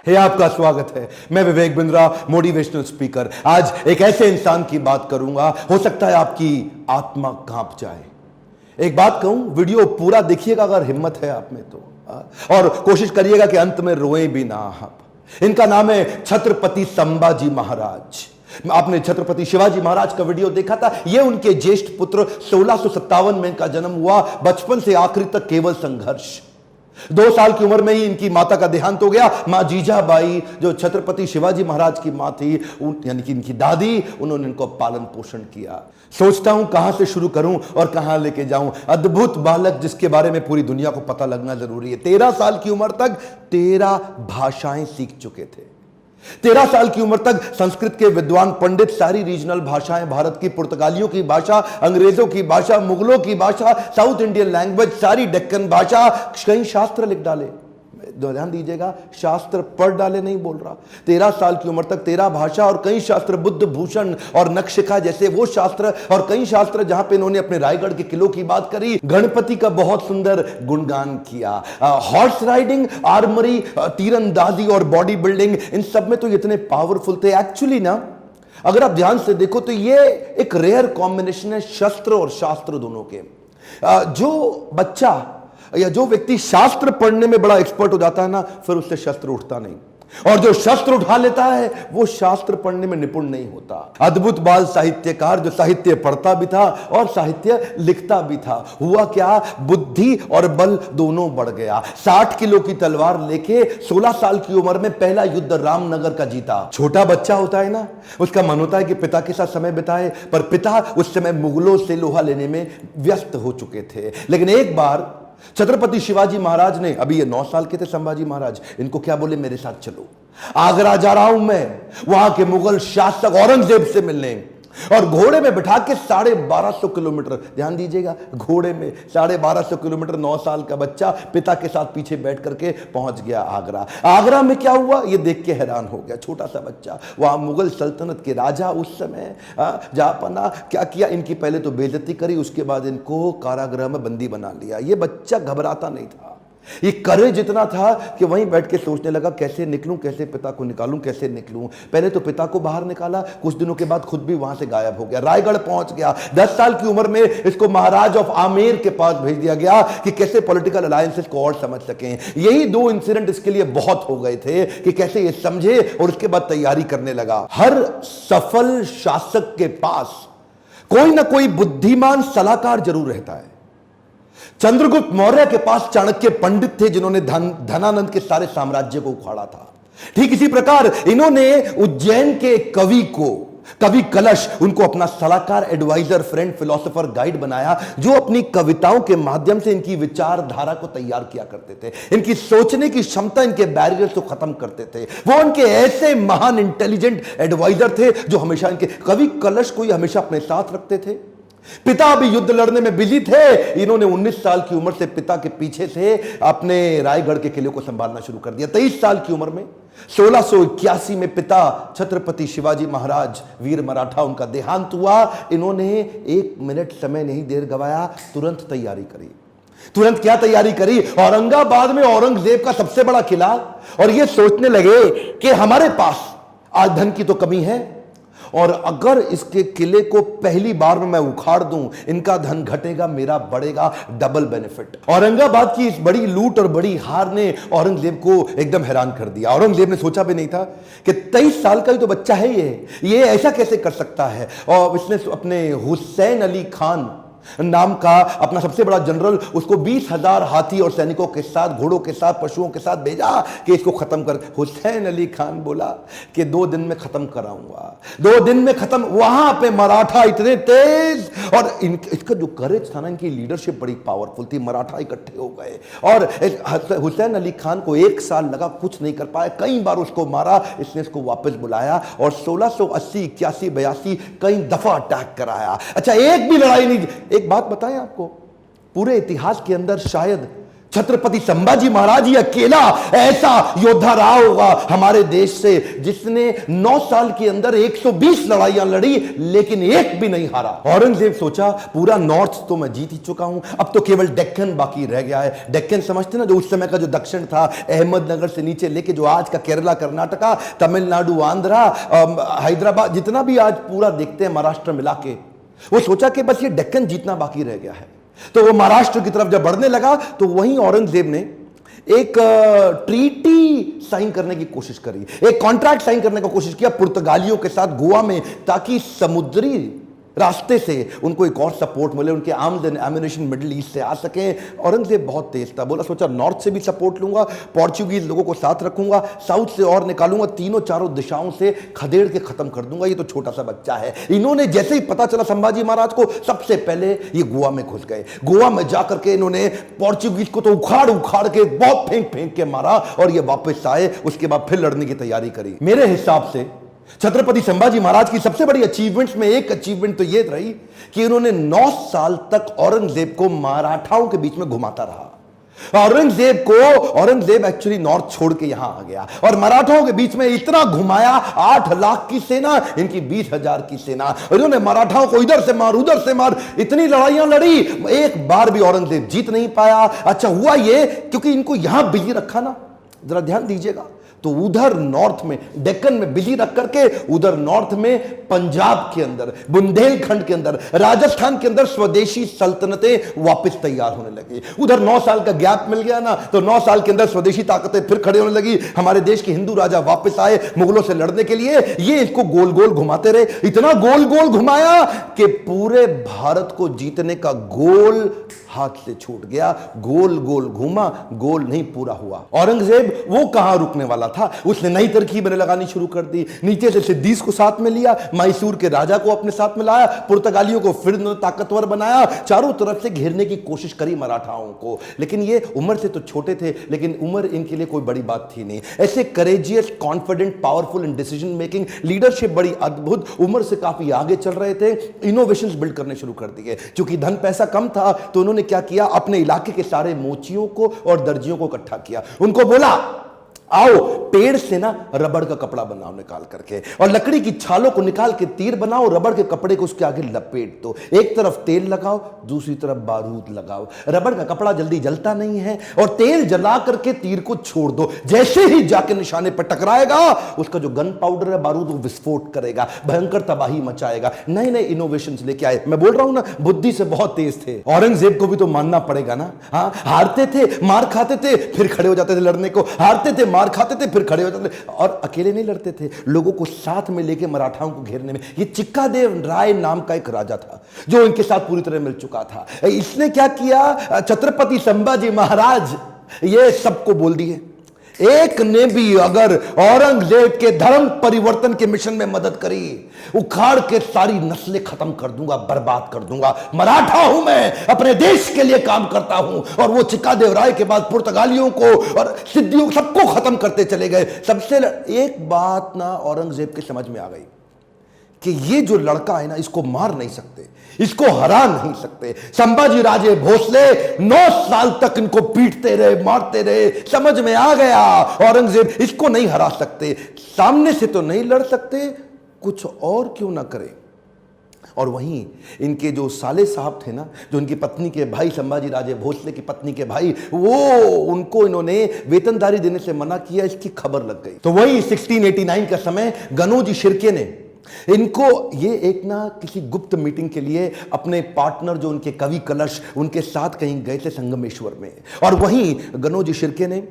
हे आपका स्वागत है। मैं विवेक बिंद्रा, मोटिवेशनल स्पीकर। आज एक ऐसे इंसान की बात करूंगा, हो सकता है आपकी आत्मा कांप जाए। एक बात कहूं, वीडियो पूरा देखिएगा अगर हिम्मत है आप में तो, और कोशिश करिएगा कि अंत में रोएं भी ना आप। इनका नाम है छत्रपति संभाजी महाराज। आपने छत्रपति शिवाजी महाराज का वीडियो देखा था। यह उनके ज्येष्ठ पुत्र 1657 में इनका जन्म हुआ। बचपन से आखिरी तक केवल संघर्ष। 2 साल की उम्र में ही इनकी माता का देहांत हो गया। मां जीजाबाई, जो छत्रपति शिवाजी महाराज की मां थी, यानी कि इनकी दादी, उन्होंने इनको पालन पोषण किया। सोचता हूं कहां से शुरू करूं और कहां लेके जाऊं। अद्भुत बालक जिसके बारे में पूरी दुनिया को पता लगना जरूरी है। 13 साल की उम्र तक 13 भाषाएं सीख चुके थे। 13 साल की उम्र तक संस्कृत के विद्वान पंडित सारी रीजनल भाषाएं, भारत की पुर्तगालियों की भाषा, अंग्रेजों की भाषा, मुगलों की भाषा, साउथ इंडियन लैंग्वेज, सारी डेक्कन भाषा, कई शास्त्र लिख डाले। ध्यान दीजिएगा, शास्त्र पढ़ डाले नहीं बोल रहा। 13 साल की उम्र तक 13 भाषा और कई शास्त्र, बुद्ध भूषण और नखशिखा जैसे वो शास्त्र, और कई शास्त्र जहां पे इन्होंने अपने रायगढ़ के किलों की बात करी, गणपति का बहुत सुंदर गुणगान किया। हॉर्स राइडिंग, आर्मरी, तीरंदाजी और बॉडी बिल्डिंग, इन सब में तो इतने पावरफुल थे। एक्चुअली ना, अगर आप ध्यान से देखो तो ये एक रेयर कॉम्बिनेशन है शस्त्र और शास्त्र दोनों के। जो बच्चा या जो व्यक्ति शास्त्र पढ़ने में बड़ा एक्सपर्ट हो जाता है ना, फिर उससे शस्त्र उठता नहीं, और जो शस्त्र उठा लेता है वो शास्त्र पढ़ने में निपुण नहीं होता। अद्भुत बाल साहित्यकार, जो साहित्य पढ़ता भी था और साहित्य लिखता भी था। हुआ क्या, बुद्धि और बल दोनों बढ़ गया। 60 किलो की तलवार लेके 16 साल की उम्र में पहला युद्ध रामनगर का जीता। छोटा बच्चा होता है ना, उसका मन होता है कि पिता के साथ समय बिताए, पर पिता उस समय मुगलों से लोहा लेने में व्यस्त हो चुके थे। लेकिन एक बार छत्रपति शिवाजी महाराज ने, अभी ये 9 साल के थे संभाजी महाराज, इनको क्या बोले, मेरे साथ चलो, आगरा जा रहा हूं मैं, वहां के मुगल शासक औरंगजेब से मिलने। और घोड़े में बिठा के 1250 किलोमीटर, ध्यान दीजिएगा, घोड़े में 1250 किलोमीटर 9 साल का बच्चा पिता के साथ पीछे बैठ करके पहुंच गया आगरा। आगरा में क्या हुआ ये देख के हैरान हो गया, छोटा सा बच्चा। वहां मुगल सल्तनत के राजा उस समय जहापना क्या किया, इनकी पहले तो बेइज्जती करी, उसके बाद इनको कारागृह में बंदी बना लिया। ये बच्चा घबराता नहीं था, ये करेज इतना था कि वहीं बैठ के सोचने लगा, कैसे निकलूं, कैसे पिता को निकालूं, कैसे निकलूं। पहले तो पिता को बाहर निकाला, कुछ दिनों के बाद खुद भी वहां से गायब हो गया, रायगढ़ पहुंच गया। 10 साल की उम्र में इसको महाराज ऑफ आमेर के पास भेज दिया गया कि कैसे पॉलिटिकल अलायंसेस को और समझ सकें। यही 2 इंसिडेंट इसके लिए बहुत हो गए थे कि कैसे ये समझे, और उसके बाद तैयारी करने लगा। हर सफल शासक के पास कोई ना कोई बुद्धिमान सलाहकार जरूर रहता है। चंद्रगुप्त मौर्य के पास चाणक्य पंडित थे, जिन्होंने धनानंद के सारे साम्राज्य को उखाड़ा था। ठीक इसी प्रकार इन्होंने उज्जैन के कवि कलश, उनको अपना सलाहकार, एडवाइजर, फ्रेंड, फिलोसोफर, गाइड बनाया, जो अपनी कविताओं के माध्यम से इनकी विचारधारा को तैयार किया करते थे, इनकी सोचने की क्षमता, इनके बैरियर्स को खत्म करते थे। वो उनके ऐसे महान इंटेलिजेंट एडवाइजर थे जो हमेशा इनके, कवि कलश को हमेशा अपने साथ रखते थे। पिता अभी युद्ध लड़ने में बिजी थे, इन्होंने 19 साल की उम्र से पिता के पीछे से अपने रायगढ़ के किले को संभालना शुरू कर दिया। 23 साल की उम्र में 1681 में पिता छत्रपति शिवाजी महाराज वीर मराठा, उनका देहांत हुआ। इन्होंने 1 मिनट समय नहीं देर गवाया, तुरंत तैयारी करी। तुरंत क्या तैयारी करी, औरंगाबाद में औरंगजेब का सबसे बड़ा किला, और ये सोचने लगे कि हमारे पास आज धन की तो कमी है, और अगर इसके किले को पहली बार में मैं उखाड़ दूं, इनका धन घटेगा, मेरा बढ़ेगा, डबल बेनिफिट। औरंगाबाद की इस बड़ी लूट और बड़ी हार ने औरंगजेब को एकदम हैरान कर दिया। औरंगजेब ने सोचा भी नहीं था कि 23 साल का ही तो बच्चा है ये ऐसा कैसे कर सकता है। और इसने अपने हुसैन अली खान नाम का अपना सबसे बड़ा जनरल, उसको 20,000 हाथी और सैनिकों के साथ, घोड़ों के साथ, पशुओं के साथ भेजा कि इसको खत्म कर। हुसैन अली खान बोला कि 2 दिन में खत्म कराऊंगा, 2 दिन में खत्म। वहां पे मराठा इतने तेज, और इसका जो करेज था ना, इनकी लीडरशिप बड़ी पावरफुल थी। मराठा इकट्ठे हो गए, और हुसैन अली खान को 1 साल लगा, कुछ नहीं कर पाया, कई बार उसको मारा। इसने इसको वापस बुलाया और 1680, 81, 82 कई दफा अटैक कराया। अच्छा, एक भी लड़ाई नहीं। एक बात बताएं आपको, पूरे इतिहास के अंदर शायद छत्रपति संभाजी महाराज ही अकेला ऐसा योद्धा रहा होगा हमारे देश से जिसने 9 साल के अंदर 120 लड़ाइयां लड़ी लेकिन एक भी नहीं हारा। औरंगजेब सोचा पूरा नॉर्थ तो मैं जीत ही चुका हूं, अब तो केवल डेक्कन बाकी रह गया है। डेक्कन समझते ना, जो उस समय का जो दक्षिण था, अहमदनगर से नीचे लेके जो आज का केरला, कर्नाटका, तमिलनाडु, आंध्रा, हैदराबाद, जितना भी आज पूरा देखते हैं महाराष्ट्र मिला के, वो सोचा कि बस ये डेक्कन जीतना बाकी रह गया है। तो वो महाराष्ट्र की तरफ जब बढ़ने लगा तो वहीं औरंगजेब ने एक ट्रीटी साइन करने की कोशिश करी, एक कॉन्ट्रैक्ट साइन करने की कोशिश किया पुर्तगालियों के साथ गोवा में, ताकि समुद्री रास्ते से उनको एक और सपोर्ट मिले, उनके arms and ammunition middle east से आ सके। औरंगजेब बहुत तेज था, बोला सोचा नॉर्थ से भी सपोर्ट लूंगा, पोर्चुगीज लोगों को साथ रखूंगा, साउथ से और निकालूंगा, तीनों चारों दिशाओं से खदेड़ के खत्म कर दूंगा, ये तो छोटा सा बच्चा है। इन्होंने जैसे ही पता चला संभाजी महाराज को, सबसे पहले ये गोवा में घुस गए। गोवा में जाकर के इन्होंने पोर्चुगीज को तो उखाड़ उखाड़ के बहुत फेंक फेंक के मारा और ये वापस आए। उसके बाद फिर लड़ने की तैयारी करी। मेरे हिसाब से छत्रपति संभाजी महाराज की सबसे बड़ी अचीवमेंट्स में एक अचीवमेंट तो यह रही कि उन्होंने 9 साल तक औरंगजेब को मराठाओं के बीच में घुमाता रहा। औरंगजेब एक्चुअली नॉर्थ छोड़ के यहां आ गया और मराठाओं के बीच में इतना घुमाया, 8 लाख की सेना, इनकी 20,000 की सेना, और इन्होंने मराठाओं को इधर से मार उधर से मार, इतनी लड़ाइयां लड़ी, एक बार भी औरंगजेब जीत नहीं पाया। अच्छा हुआ ये क्योंकि इनको यहां बिजी रखा ना, जरा ध्यान दीजिएगा, तो उधर नॉर्थ में डेक्कन में बिजी रख करके उधर नॉर्थ में पंजाब के अंदर, बुंदेलखंड के अंदर, राजस्थान के अंदर स्वदेशी सल्तनतें वापस तैयार होने लगी। उधर 9 साल का गैप मिल गया ना, तो 9 साल के अंदर स्वदेशी ताकतें फिर खड़े होने लगी। हमारे देश के हिंदू राजा वापस आए मुगलों से लड़ने के लिए। ये इसको गोल गोल घुमाते रहे, इतना गोल गोल घुमाया कि पूरे भारत को जीतने का गोल हाथ से छूट गया। गोल गोल घूमा, गोल नहीं पूरा हुआ। औरंगजेब वो कहां रुकने वाला था, उसने नई तरकीबें लगानी शुरू कर दी। नीचे से सिद्दीस को साथ में लिया, मैसूर के राजा को अपने साथ में लाया, पुर्तगालियों को फिर ताकतवर बनाया, चारों तरफ से घेरने की कोशिश करी मराठाओं को। लेकिन ये उम्र से तो छोटे थे, लेकिन उम्र इनके लिए कोई बड़ी बात थी नहीं। ऐसे courageous, confident, powerful in decision making, leadership बड़ी अद्भुत, उम्र से काफी आगे चल रहे थे। इनोवेशंस बिल्ड करने शुरू कर दिए। क्योंकि धन पैसा कम था तो उन्होंने क्या किया, अपने इलाके के सारे मोचियों को और दर्जियों को इकट्ठा किया। उनको बोला आओ पेड़ से ना रबड़ का कपड़ा बनाओ निकाल करके, और लकड़ी की छालों को निकाल के तीर बनाओ, रबड़ के कपड़े को उसके आगे लपेट दो, एक तरफ तेल लगाओ दूसरी तरफ बारूद लगाओ। रबड़ का कपड़ा जल्दी जलता नहीं है, और तेल जला करके तीर को छोड़ दो, जैसे ही जाके निशाने पर टकराएगा उसका जो गन पाउडर है, बारूद, वो विस्फोट करेगा, भयंकर तबाही मचाएगा। नए नए इनोवेशंस लेके आए। मैं बोल रहा हूं ना, बुद्धि से बहुत तेज थे। औरंगजेब को भी तो मानना पड़ेगा ना। हाँ, हारते थे, मार खाते थे, फिर खड़े हो जाते थे लड़ने को, हारते थे, मार खाते थे, फिर खड़े हो जाते थे, और अकेले नहीं लड़ते थे, लोगों को साथ में लेके मराठाओं को घेरने में। ये चिक्कादेव राय नाम का एक राजा था जो इनके साथ पूरी तरह मिल चुका था। इसने क्या किया, छत्रपति संभाजी महाराज ये सबको बोल दिए, एक ने भी अगर औरंगजेब के धर्म परिवर्तन के मिशन में मदद करी, उखाड़ के सारी नस्लें खत्म कर दूंगा, बर्बाद कर दूंगा। मराठा हूं मैं, अपने देश के लिए काम करता हूं। और वो चिक्कादेव राय के बाद पुर्तगालियों को और सिद्धियों सबको खत्म करते चले गए। सबसे एक बात ना औरंगजेब के समझ में आ गई कि ये जो लड़का है ना, इसको मार नहीं सकते, इसको हरा नहीं सकते। संभाजी राजे भोसले 9 साल तक इनको पीटते रहे, मारते रहे। समझ में आ गया औरंगजेब इसको नहीं हरा सकते, सामने से तो नहीं लड़ सकते, कुछ और क्यों ना करें। और वहीं इनके जो साले साहब थे ना, जो इनकी पत्नी के भाई, संभाजी राजे भोसले की पत्नी के भाई, वो उनको इन्होंने वेतनदारी देने से मना किया, इसकी खबर लग गई। तो वही 1689 का समय, गनोजी शिर्के ने इनको ये एक ना किसी गुप्त मीटिंग के लिए अपने पार्टनर जो उनके कवि कलश, उनके साथ कहीं गए थे संगमेश्वर में। और वहीं गनोजी शिर्के ने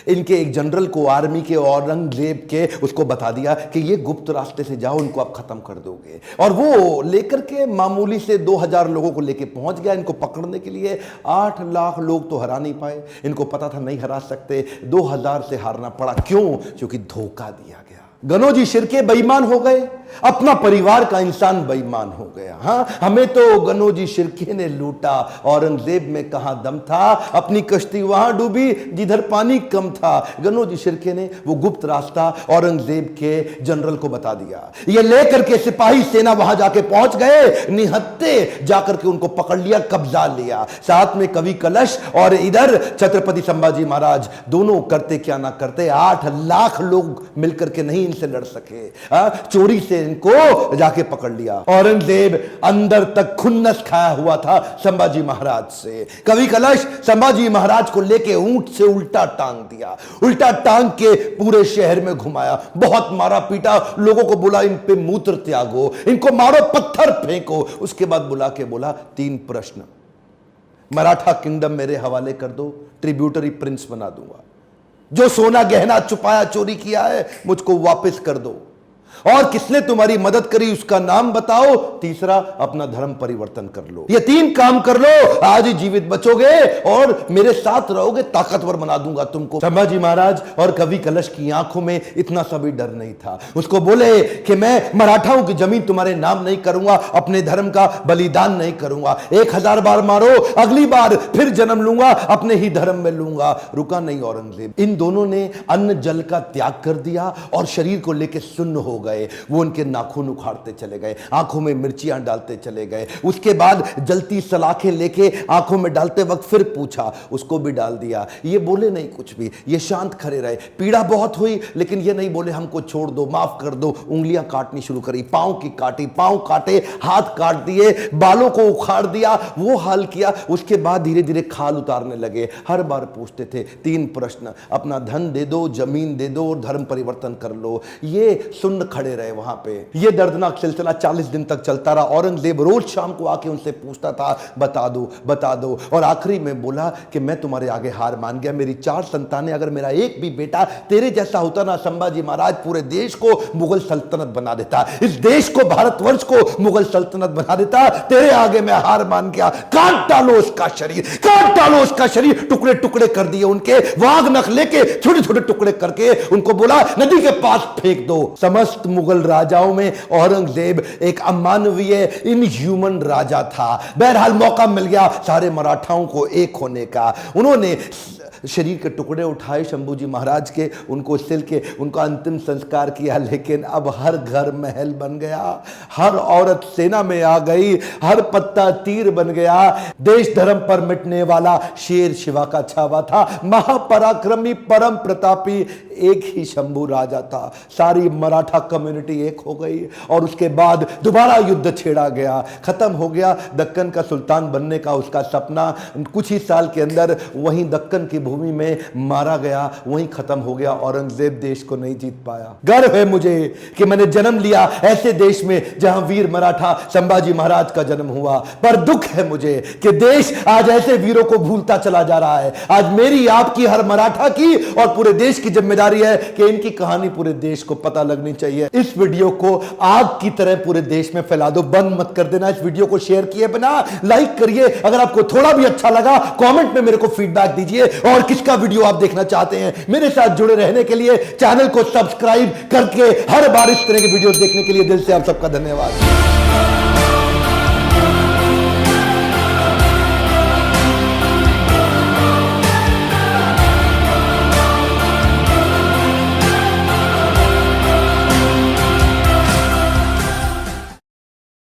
इनके एक जनरल को, आर्मी के, औरंगजेब के, उसको बता दिया कि ये गुप्त रास्ते से जाओ, इनको आप खत्म कर दोगे। और वो लेकर के मामूली से 2000 लोगों को लेके पहुंच गया इनको पकड़ने के लिए। 8 लाख लोग तो हरा नहीं पाए, इनको पता था नहीं हरा सकते, 2000 से हारना पड़ा। क्यों? क्योंकि धोखा दिया गया। गनोजी शिर्के बेईमान हो गए, अपना परिवार का इंसान बेईमान हो गया। हाँ, हमें तो गनोजी शिर्के ने लूटा, औरंगजेब में कहां दम था, अपनी कश्ती वहां डूबी जिधर पानी कम था। गनोजी शिर्के ने वो गुप्त रास्ता औरंगजेब के जनरल को बता दिया। ये लेकर के सिपाही सेना वहां जाके पहुंच गए, निहत्ते जाकर के उनको पकड़ लिया, कब्जा लिया। साथ में कवि कलश और इधर छत्रपति संभाजी महाराज, दोनों करते क्या ना करते, 8 लाख लोग मिलकर के नहीं इनसे लड़ सके। चोरी से इनको जाके पकड़ लिया। औरंगजेब अंदर तक खुन्नस खाया हुआ था संभाजी महाराज से। कवि कलश संभाजी महाराज को लेके ऊंट से उल्टा टांग दिया, उल्टा टांग के पूरे शहर में घुमाया, बहुत मारा पीटा, लोगों को बोला इन पे मूत्र त्यागो, इनको मारो, पत्थर फेंको। उसके बाद बुला के बोला 3 प्रश्न, मराठा किंगडम मेरे हवाले कर दो, ट्रिब्यूटरी प्रिंस बना दूंगा, जो सोना गहना छुपाया चोरी किया है मुझको वापस कर दो, और किसने तुम्हारी मदद करी उसका नाम बताओ, तीसरा अपना धर्म परिवर्तन कर लो। ये 3 काम कर लो, आज ही जीवित बचोगे और मेरे साथ रहोगे, ताकतवर बना दूंगा तुमको। संभाजी महाराज और कवि कलश की आंखों में इतना सा भी डर नहीं था। उसको बोले कि मैं मराठाओं की जमीन तुम्हारे नाम नहीं करूंगा, अपने धर्म का बलिदान नहीं करूंगा, 1000 बार मारो, अगली बार फिर जन्म लूंगा, अपने ही धर्म में लूंगा। रुका नहीं औरंगजेब। इन दोनों ने अन्न जल का त्याग कर दिया और शरीर को लेकर सुन्न हो गए। वो उनके नाखून उखाड़ते चले गए, आंखों में मिर्चियां डालते चले गए। उसके बाद जलती सलाखें लेके आंखों में डालते वक्त फिर पूछा, उसको भी डाल दिया। ये बोले नहीं कुछ भी, ये शांत खड़े रहे। पीड़ा बहुत हुई लेकिन ये नहीं बोले हमको छोड़ दो, माफ कर दो। उंगलियां काटनी शुरू करी, पांव की काटी, पांव काटे, हाथ काट दिए, बालों को उखाड़ दिया, वो हाल किया। उसके बाद धीरे धीरे खाल उतारने लगे। हर बार पूछते थे 3 प्रश्न, अपना धन दे दो, जमीन दे दो और धर्म परिवर्तन कर लो। ये सुन्न खड़े रहे वहां पे। ये दर्दनाक सिलसिला 40 दिन तक चलता रहा। औरंगजेब रोज शाम को आके उनसे पूछता था, बता दो बता दो, और आखिरी में बोला कि मैं तुम्हारे आगे हार मान गया। मेरी 4 संतानें, अगर मेरा एक भी बेटा तेरे जैसा होता ना संभाजी महाराज, पूरे देश को मुगल सल्तनत बना देता, इस देश को, भारतवर्ष को मुगल सल्तनत बना देता। तेरे आगे मैं हार मान गया। काट डालो उसका शरीर, काट डालो उसका शरीर। टुकड़े टुकड़े कर दिए उनके, वाघ नख लेके छोटे छोटे टुकड़े करके उनको बोला नदी के पास फेंक दो। समस्त मुगल राजाओं में औरंगजेब एक अमानवीय, इनह्यूमन राजा था। बहरहाल मौका मिल गया सारे मराठाओं को एक होने का। उन्होंने शरीर के टुकड़े उठाए शंभूजी महाराज के, उनको सिल के उनका अंतिम संस्कार किया। लेकिन अब हर घर महल बन गया, हर औरत सेना में आ गई, हर पत्ता तीर बन गया। देश धर्म पर मिटने वाला शेर शिवा का छावा था। महापराक्रमी, परम प्रतापी एक ही शंभू राजा था। सारी मराठा कम्युनिटी एक हो गई और उसके बाद दोबारा युद्ध छेड़ा गया। खत्म हो गया दक्कन का सुल्तान बनने का उसका सपना। कुछ ही साल के अंदर वहीं दक्कन की भूमि में मारा गया, वहीं खत्म हो गया। औरंगजेब देश को नहीं जीत पाया। गर्व है मुझे कि मैंने जन्म लिया ऐसे देश में जहां वीर मराठा संभाजी महाराज का जन्म हुआ। पर दुख है मुझे कि देश आज ऐसे वीरों को भूलता चला जा रहा है। आज मेरी, आपकी, हर मराठा की और पूरे देश की जिम्मेदारी है कि इनकी कहानी पूरे देश को पता लगनी चाहिए। इस वीडियो को आग की तरह पूरे देश में फैला दो, बंद मत कर देना। इस वीडियो को शेयर किए बिना लाइक करिए। अगर आपको थोड़ा भी अच्छा लगा कमेंट में मेरे को फीडबैक दीजिए, और किसका वीडियो आप देखना चाहते हैं। मेरे साथ जुड़े रहने के लिए चैनल को सब्सक्राइब करके हर बार इस तरह के वीडियोस देखने के लिए दिल से आप सबका धन्यवाद।